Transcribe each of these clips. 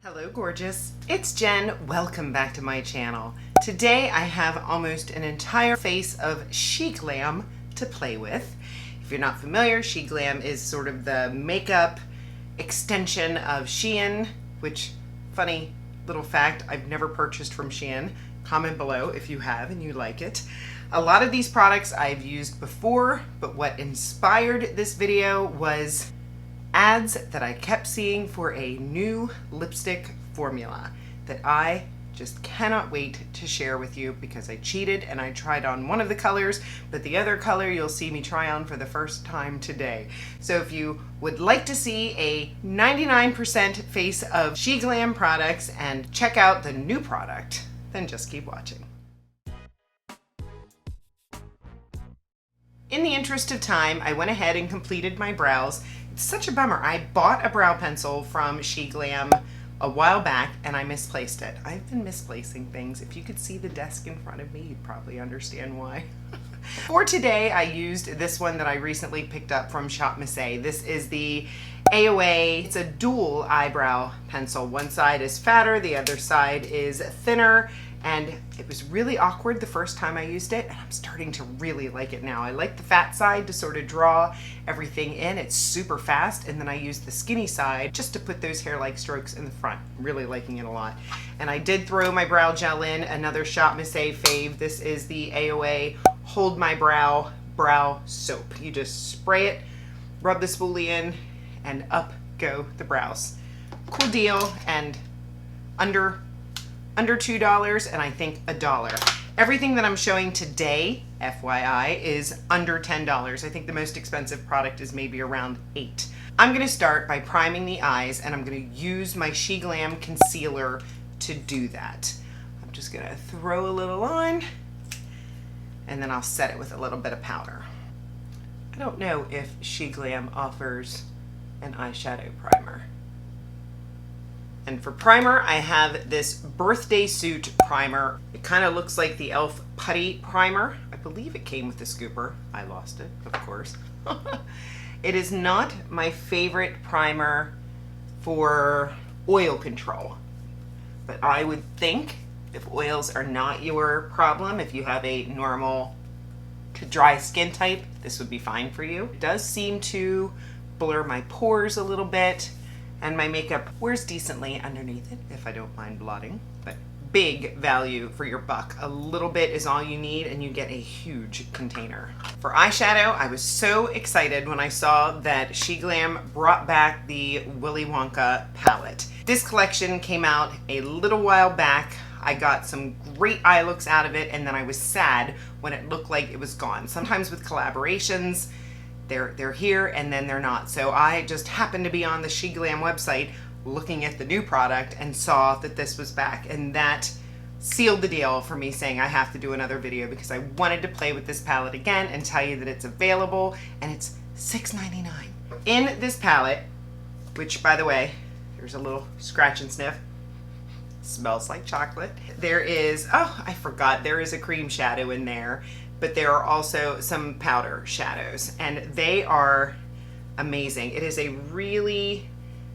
Hello gorgeous, it's Jen. Welcome back to my channel. Today I have almost an entire face of Sheglam to play with. If you're not familiar, Sheglam is sort of the makeup extension of Shein, which, funny little fact, I've never purchased from Shein. Comment below if you have and you like it. A lot of these products I've used before, but what inspired this video was ads that I kept seeing for a new lipstick formula that I just cannot wait to share with you because I cheated and I tried on one of the colors, but the other color you'll see me try on for the first time today. So if you would like to see a 99% face of Sheglam products and check out the new product, then just keep watching. In the interest of time, I went ahead and completed my brows. It's such a bummer. I bought a brow pencil from Sheglam a while back and I misplaced it. I've been misplacing things. If you could see the desk in front of me, you'd probably understand why. For today, I used this one that I recently picked up from Shop Masay. This is the AOA. It's a dual eyebrow pencil. One side is fatter, the other side is thinner. And it was really awkward the first time I used it, and I'm starting to really like it now. I like the fat side to sort of draw everything in. It's super fast, and then I use the skinny side just to put those hair-like strokes in the front. I'm really liking it a lot. And I did throw my brow gel in, another Shop Masay fave. This is the AOA Hold My Brow Soap. You just spray it, rub the spoolie in, and up go the brows. Cool deal, and under $2 and I think $1. Everything that I'm showing today, FYI, is under $10. I think the most expensive product is maybe around $8. I'm gonna start by priming the eyes and I'm gonna use my Sheglam concealer to do that. I'm just gonna throw a little on and then I'll set it with a little bit of powder. I don't know if Sheglam offers an eyeshadow primer. And for primer, I have this Birthday Suit primer. It kind of looks like the e.l.f. Putty primer. I believe it came with the scooper. I lost it, of course. It is not my favorite primer for oil control. But I would think if oils are not your problem, if you have a normal to dry skin type, this would be fine for you. It does seem to blur my pores a little bit. And my makeup wears decently underneath it, if I don't mind blotting. But big value for your buck. A little bit is all you need and you get a huge container. For eyeshadow, I was so excited when I saw that Sheglam brought back the Willy Wonka palette. This collection came out a little while back. I got some great eye looks out of it and then I was sad when it looked like it was gone. Sometimes with collaborations, they're here and then they're not. So I just happened to be on the Sheglam website looking at the new product and saw that this was back, and that sealed the deal for me saying I have to do another video because I wanted to play with this palette again and tell you that it's available and it's $6.99. In this palette, which by the way, there's a little scratch and sniff. Smells like chocolate. There is, oh, I forgot, there is a cream shadow in there. But there are also some powder shadows and they are amazing. It is a really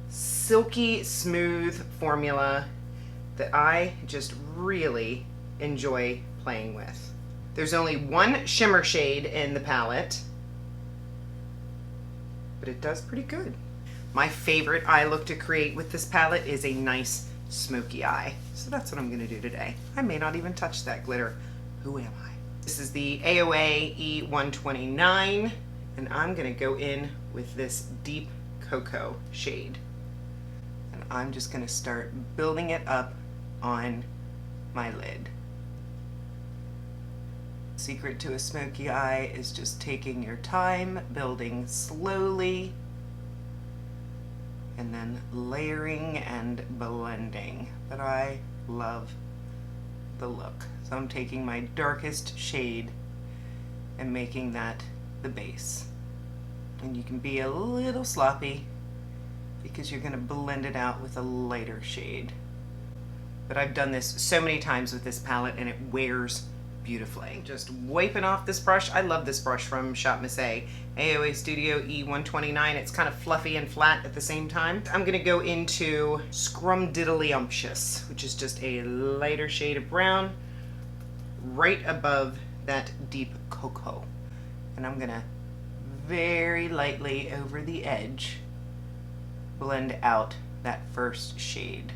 silky smooth formula that I just really enjoy playing with. There's only one shimmer shade in the palette, but it does pretty good. My favorite eye look to create with this palette is a nice smoky eye. So that's what I'm gonna do today. I may not even touch that glitter. Who am I? This is the AOA E129, and I'm gonna go in with this deep cocoa shade. And I'm just gonna start building it up on my lid. Secret to a smoky eye is just taking your time, building slowly, and then layering and blending. But I love the look. So I'm taking my darkest shade and making that the base. And you can be a little sloppy because you're gonna blend it out with a lighter shade. But I've done this so many times with this palette and it wears beautifully. Just wiping off this brush. I love this brush from Shop Miss A. AOA Studio E129. It's kind of fluffy and flat at the same time. I'm gonna go into Scrumdiddlyumptious, which is just a lighter shade of brown right above that deep cocoa. And I'm gonna very lightly over the edge blend out that first shade.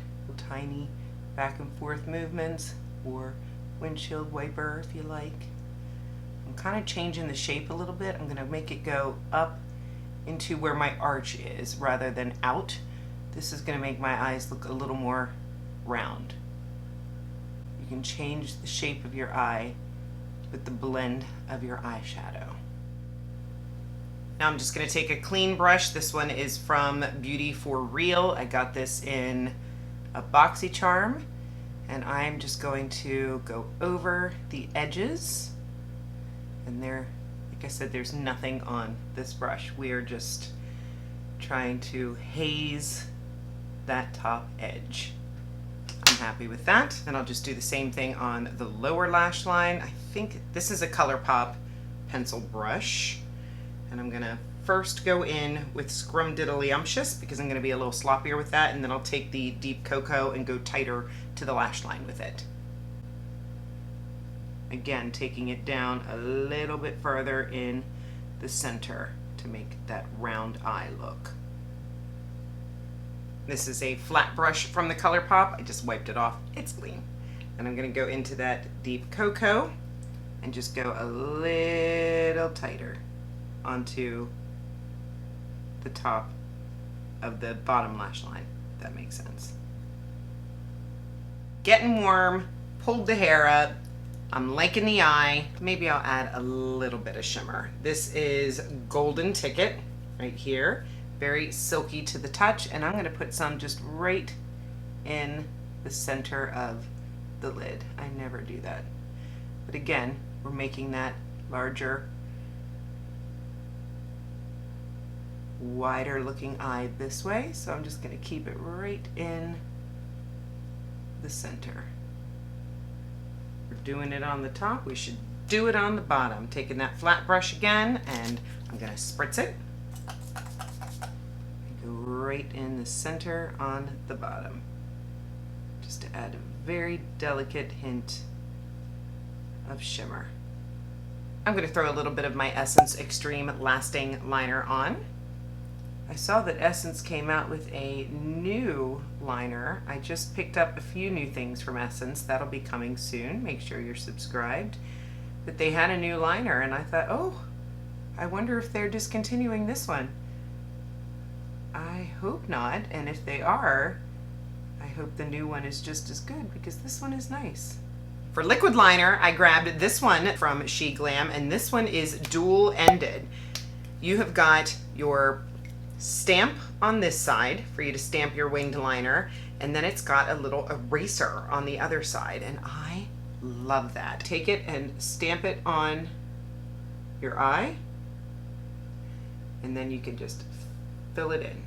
Tiny back and forth movements, or windshield wiper if you like. I'm kind of changing the shape a little bit. I'm going to make it go up into where my arch is rather than out. This is going to make my eyes look a little more round. You can change the shape of your eye with the blend of your eyeshadow. Now I'm just going to take a clean brush. This one is from Beauty for Real. I got this in a Boxycharm, and I'm just going to go over the edges. And there, like I said, there's nothing on this brush. We are just trying to haze that top edge. I'm happy with that. And I'll just do the same thing on the lower lash line. I think this is a ColourPop pencil brush. And I'm gonna first go in with Scrumdiddlyumptious because I'm gonna be a little sloppier with that, and then I'll take the deep cocoa and go tighter to the lash line with it. Again, taking it down a little bit further in the center to make that round eye look. This is a flat brush from the ColourPop. I just wiped it off. It's clean. And I'm gonna go into that deep cocoa and just go a little tighter onto the top of the bottom lash line, if that makes sense. Getting warm, pulled the hair up. I'm liking the eye. Maybe I'll add a little bit of shimmer. This is Golden Ticket right here. Very silky to the touch, and I'm gonna put some just right in the center of the lid. I never do that. But again, we're making that larger, wider looking eye this way, so I'm just going to keep it right in the center. We're doing it on the top, we should do it on the bottom. Taking that flat brush again, and I'm going to spritz it. Go right in the center on the bottom, just to add a very delicate hint of shimmer. I'm going to throw a little bit of my Essence Extreme Lasting Liner on. I saw that Essence came out with a new liner. I just picked up a few new things from Essence. That'll be coming soon. Make sure you're subscribed. But they had a new liner, and I thought, oh, I wonder if they're discontinuing this one. I hope not, and if they are, I hope the new one is just as good, because this one is nice. For liquid liner, I grabbed this one from Sheglam, and this one is dual-ended. You have got your stamp on this side for you to stamp your winged liner, and then it's got a little eraser on the other side, and I love that. Take it and stamp it on your eye, and then you can just fill it in.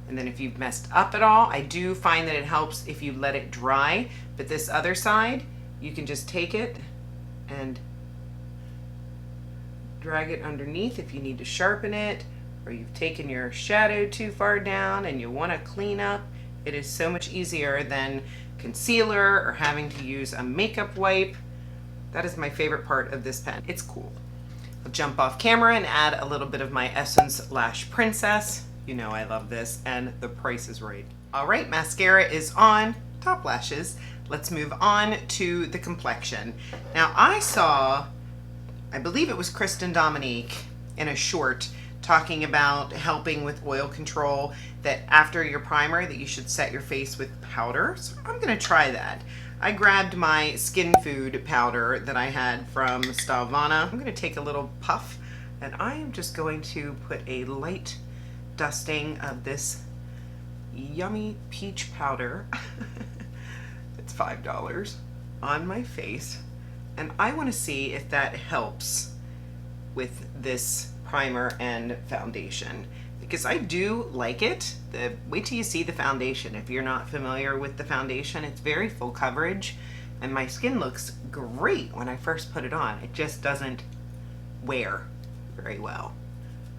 And then if you've messed up at all, I do find that it helps if you let it dry, but this other side, you can just take it and drag it underneath if you need to sharpen it, or you've taken your shadow too far down and you want to clean up. It is so much easier than concealer or having to use a makeup wipe. That is my favorite part of this pen. It's cool. I'll jump off camera and add a little bit of my Essence Lash Princess. You know I love this, and the price is right. All right, mascara is on, top lashes. Let's move on to the complexion. Now I saw, I believe it was Kristen Dominique in a short talking about helping with oil control, that after your primer that you should set your face with powder. So I'm gonna try that. I grabbed my Skin Food powder that I had from Stavana. I'm gonna take a little puff, and I am just going to put a light dusting of this yummy peach powder. It's $5 on my face, and I want to see if that helps with this primer and foundation. because I do like it. Wait till you see the foundation. If you're not familiar with the foundation, it's very full coverage, and my skin looks great when I first put it on. It just doesn't wear very well.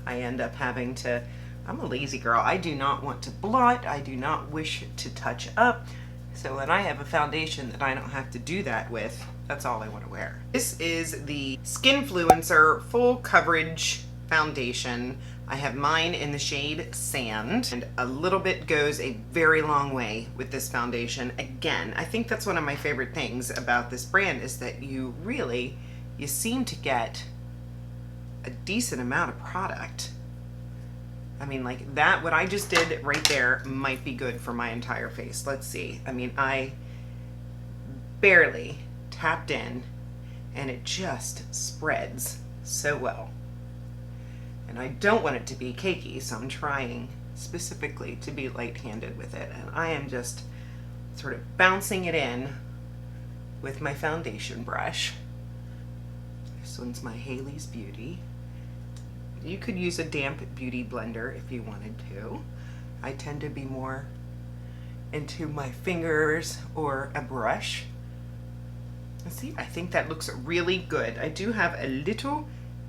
I end up having to, I'm a lazy girl. I do not want to blot. I do not wish to touch up. So when I have a foundation that I don't have to do that with, that's all I want to wear. This is the Skinfluencer Full Coverage Foundation. I have mine in the shade Sand, and a little bit goes a very long way with this foundation. Again, I think that's one of my favorite things about this brand is that you seem to get a decent amount of product. I mean, like that, what I just did right there might be good for my entire face. Let's see. I mean, I barely tapped in and it just spreads so well. And I don't want it to be cakey, so I'm trying specifically to be light-handed with it. And I am just sort of bouncing it in with my foundation brush. This one's my Haley's Beauty. You could use a damp beauty blender if you wanted to. I tend to be more into my fingers or a brush. Let's see, I think that looks really good. I do have a little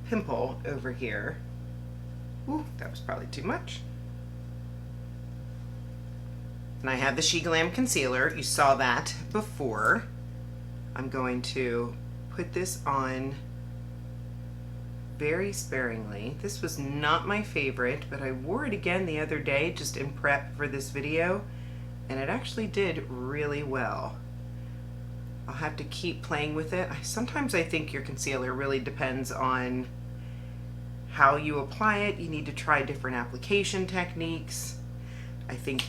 pimple over here. Ooh, that was probably too much. And I have the Sheglam concealer. You saw that before. I'm going to put this on very sparingly. This was not my favorite, but I wore it again the other day just in prep for this video, and it actually did really well. I'll have to keep playing with it. Sometimes I think your concealer really depends on how you apply it. You need to try different application techniques. I think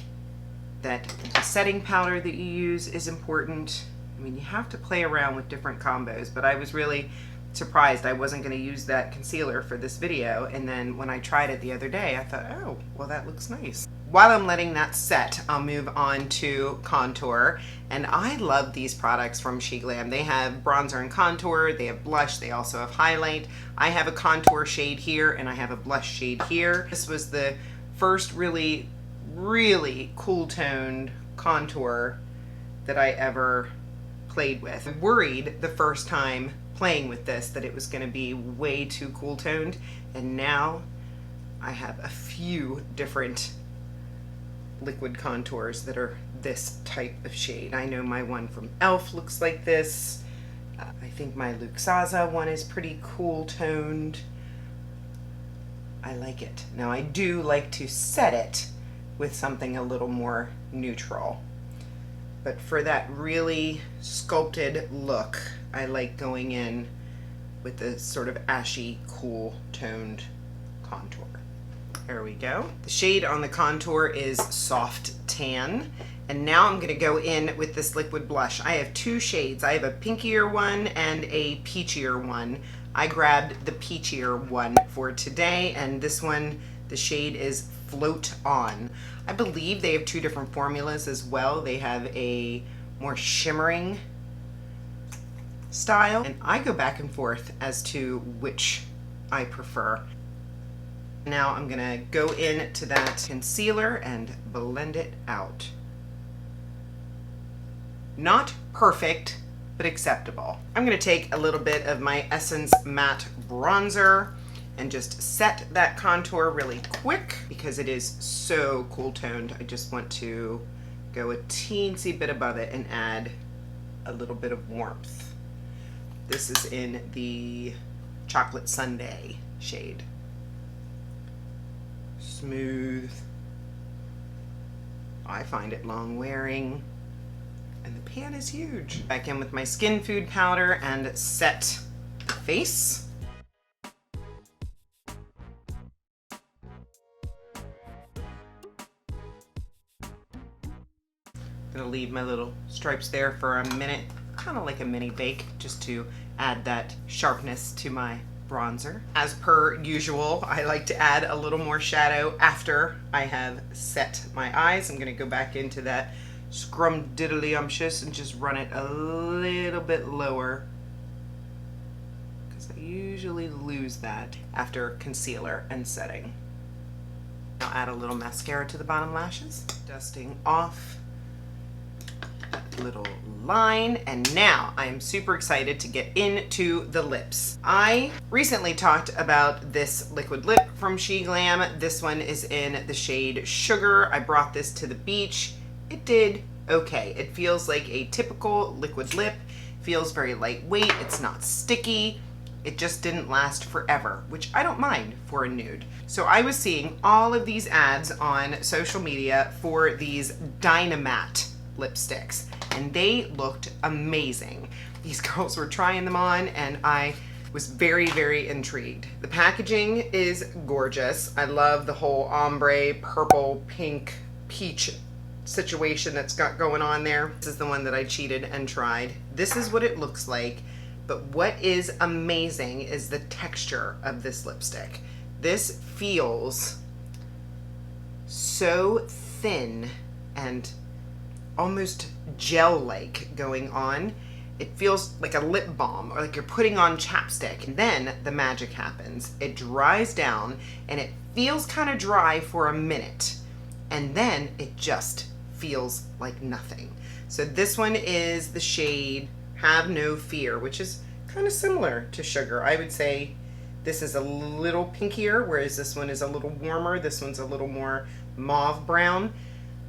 that the setting powder that you use is important. I mean, you have to play around with different combos, but I was really surprised I wasn't going to use that concealer for this video, and then when I tried it the other day, I thought, oh, well, that looks nice. While I'm letting that set, I'll move on to contour, and I love these products from Sheglam. They have bronzer and contour, they have blush, they also have highlight. I have a contour shade here, and I have a blush shade here. This was the first really cool toned contour that I ever played with. I worried the first time playing with this that it was going to be way too cool toned, and now I have a few different liquid contours that are this type of shade. I know my one from e.l.f. looks like this. I think my Luxaza one is pretty cool toned. I like it. Now I do like to set it with something a little more neutral, but for that really sculpted look, I like going in with the sort of ashy, cool toned contour. There we go. The shade on the contour is Soft Tan. And now I'm gonna go in with this liquid blush. I have two shades. I have a pinkier one and a peachier one. I grabbed the peachier one for today, and this one, the shade is Float On. I believe they have two different formulas as well. They have a more shimmering style, and I go back and forth as to which I prefer. Now I'm gonna go in to that concealer and blend it out. Not perfect, but acceptable. I'm gonna take a little bit of my Essence Matte Bronzer and just set that contour really quick because it is so cool toned. I just want to go a teensy bit above it and add a little bit of warmth. This is in the Chocolate Sundae shade. Smooth. I find it long wearing, and the pan is huge. Back in with my Skin Food powder and set the face. Gonna leave my little stripes there for a minute, kind of like a mini bake, just to add that sharpness to my bronzer. As per usual, I like to add a little more shadow after I have set my eyes. I'm gonna go back into that Scrumdiddlyumptious and just run it a little bit lower, because I usually lose that after concealer and setting. I'll add a little mascara to the bottom lashes, dusting off that little line, and now I am super excited to get into the lips. I recently talked about this liquid lip from Sheglam. This one is in the shade Sugar. I brought this to the beach. It did okay. It feels like a typical liquid lip. Feels very lightweight. It's not sticky. It just didn't last forever, which I don't mind for a nude. So I was seeing all of these ads on social media for these Dynamat lipsticks, and they looked amazing. These girls were trying them on, and I was very, very intrigued. The packaging is gorgeous. I love the whole ombre, purple, pink, peach situation that's got going on there. This is the one that I cheated and tried. This is what it looks like. But what is amazing is the texture of this lipstick. This feels so thin and almost gel-like going on. It feels like a lip balm, or like you're putting on chapstick. And then the magic happens. It dries down and it feels kind of dry for a minute. And then it just feels like nothing. So this one is the shade Have No Fear, which is kind of similar to Sugar. I would say this is a little pinkier, whereas this one is a little warmer. This one's a little more mauve brown,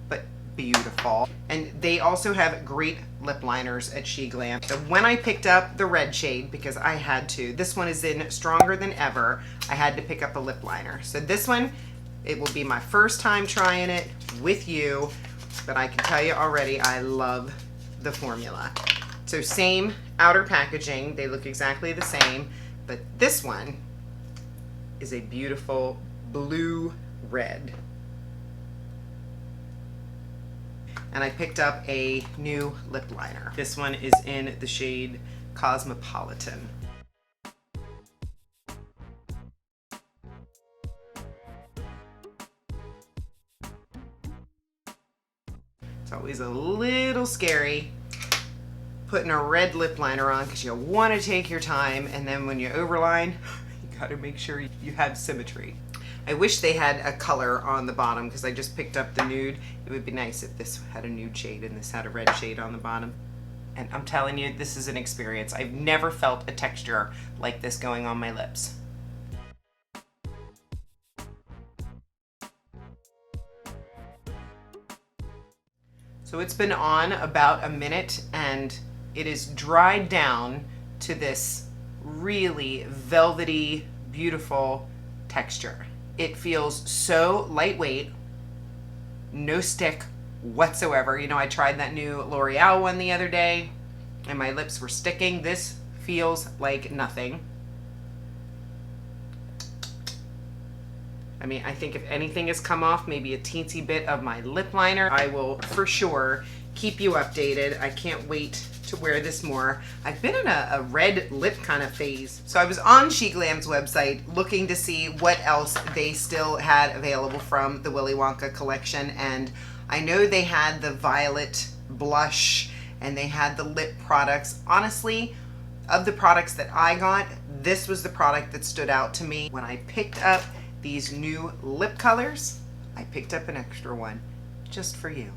but beautiful. And they also have great lip liners at Sheglam. So when I picked up the red shade, because I had to, this one is in Stronger Than Ever, I had to pick up a lip liner. So this one, it will be my first time trying it with you, but I can tell you already, I love the formula. So same outer packaging, they look exactly the same, but this one is a beautiful blue red. And I picked up a new lip liner. This one is in the shade Cosmopolitan. It's always a little scary putting a red lip liner on because you want to take your time, and then when you overline, you got to make sure you have symmetry. I wish they had a color on the bottom because I just picked up the nude. It would be nice if this had a nude shade and this had a red shade on the bottom. And I'm telling you, this is an experience. I've never felt a texture like this going on my lips. So it's been on about a minute and it is dried down to this really velvety, beautiful texture. It feels so lightweight, no stick whatsoever. You know, I tried that new L'Oreal one the other day and my lips were sticking. This feels like nothing. I mean, I think if anything has come off, maybe a teensy bit of my lip liner. I will for sure keep you updated. I can't wait to wear this more. I've been in a red lip kind of phase. So I was on Sheglam's website looking to see what else they still had available from the Willy Wonka collection. And I know they had the violet blush and they had the lip products. Honestly, of the products that I got, this was the product that stood out to me. When I picked up these new lip colors, I picked up an extra one just for you.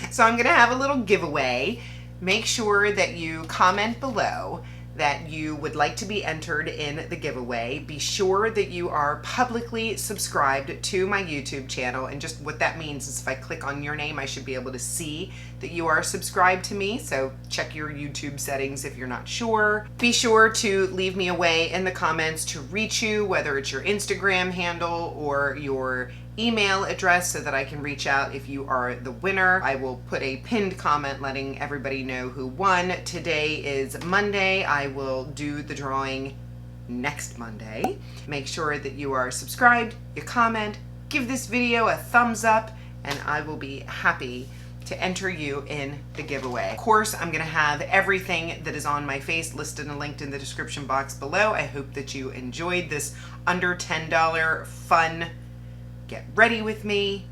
So I'm gonna have a little giveaway. Make sure that you comment below that you would like to be entered in the giveaway. Be sure that you are publicly subscribed to my YouTube channel, and just what that means is if I click on your name, I should be able to see that you are subscribed to me. So check your YouTube settings if you're not sure. Be sure to leave me a way in the comments to reach you, whether it's your Instagram handle or your email address, so that I can reach out if you are the winner. I will put a pinned comment letting everybody know who won. Today is Monday. I will do the drawing next Monday. Make sure that you are subscribed, you comment, give this video a thumbs up, and I will be happy to enter you in the giveaway. Of course, I'm gonna have everything that is on my face listed and linked in the description box below. I hope that you enjoyed this under $10 fun get ready with me.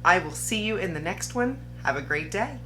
I will see you in the next one. Have a great day.